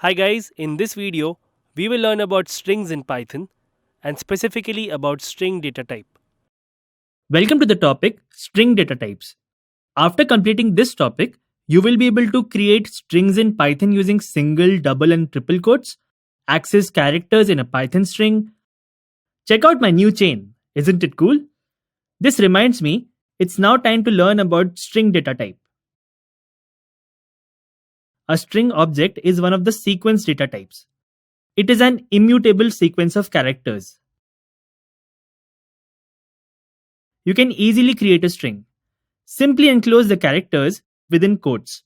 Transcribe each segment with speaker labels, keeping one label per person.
Speaker 1: Hi guys, in this video, we will learn about strings in Python and specifically about string data type.
Speaker 2: Welcome to the topic string data types. After completing this topic, you will be able to create strings in Python using single, double, and triple quotes, access characters in a Python string. Check out my new chain. Isn't it cool? This reminds me, it's now time to learn about string data type. A string object is one of the sequence data types. It is an immutable sequence of characters. You can easily create a string. Simply enclose the characters within quotes.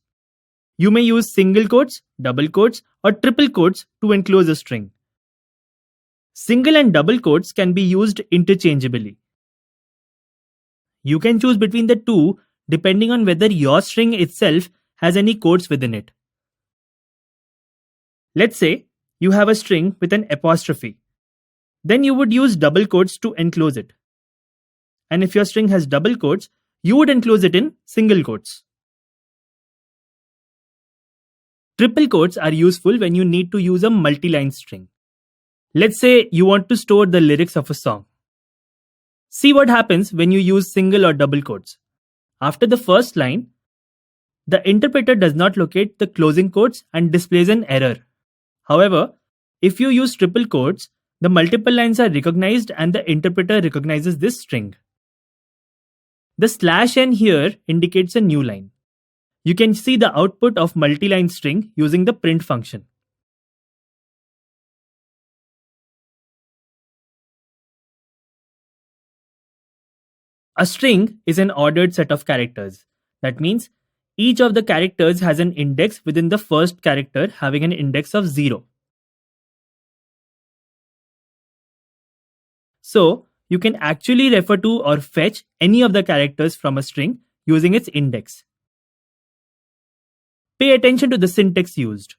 Speaker 2: You may use single quotes, double quotes, or triple quotes to enclose a string. Single and double quotes can be used interchangeably. You can choose between the two depending on whether your string itself has any quotes within it. Let's say you have a string with an apostrophe. Then you would use double quotes to enclose it. And if your string has double quotes, you would enclose it in single quotes. Triple quotes are useful when you need to use a multi-line string. Let's say you want to store the lyrics of a song. See what happens when you use single or double quotes. After the first line, the interpreter does not locate the closing quotes and displays an error. However, if you use triple quotes, the multiple lines are recognized and the interpreter recognizes this string. The /n here indicates a new line. You can see the output of multi-line string using the print function. A string is an ordered set of characters. That means each of the characters has an index within the first character having an index of 0. So, you can actually refer to or fetch any of the characters from a string using its index. Pay attention to the syntax used.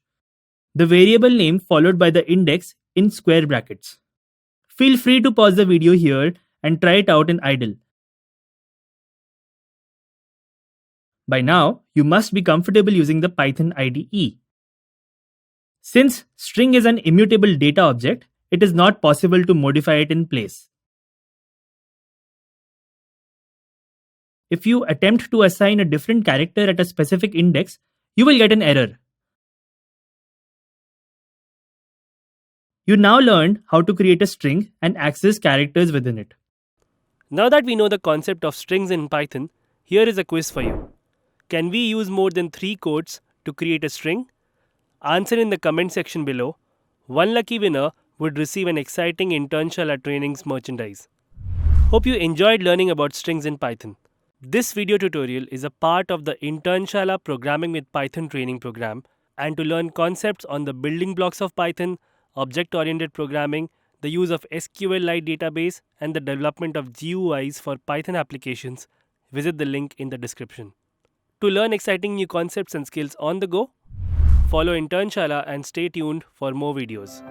Speaker 2: The variable name followed by the index in square brackets. Feel free to pause the video here and try it out in idle. By now, you must be comfortable using the Python IDE. Since string is an immutable data object, it is not possible to modify it in place. If you attempt to assign a different character at a specific index, you will get an error. You now learned how to create a string and access characters within it.
Speaker 1: Now that we know the concept of strings in Python, here is a quiz for you. Can we use more than 3 quotes to create a string? Answer in the comment section below. One lucky winner would receive an exciting Internshala trainings merchandise. Hope you enjoyed learning about strings in Python. This video tutorial is a part of the Internshala Programming with Python training program, and to learn concepts on the building blocks of Python, object-oriented programming, the use of SQLite database, and the development of GUIs for Python applications, visit the link in the description. To learn exciting new concepts and skills on the go, follow Internshala and stay tuned for more videos.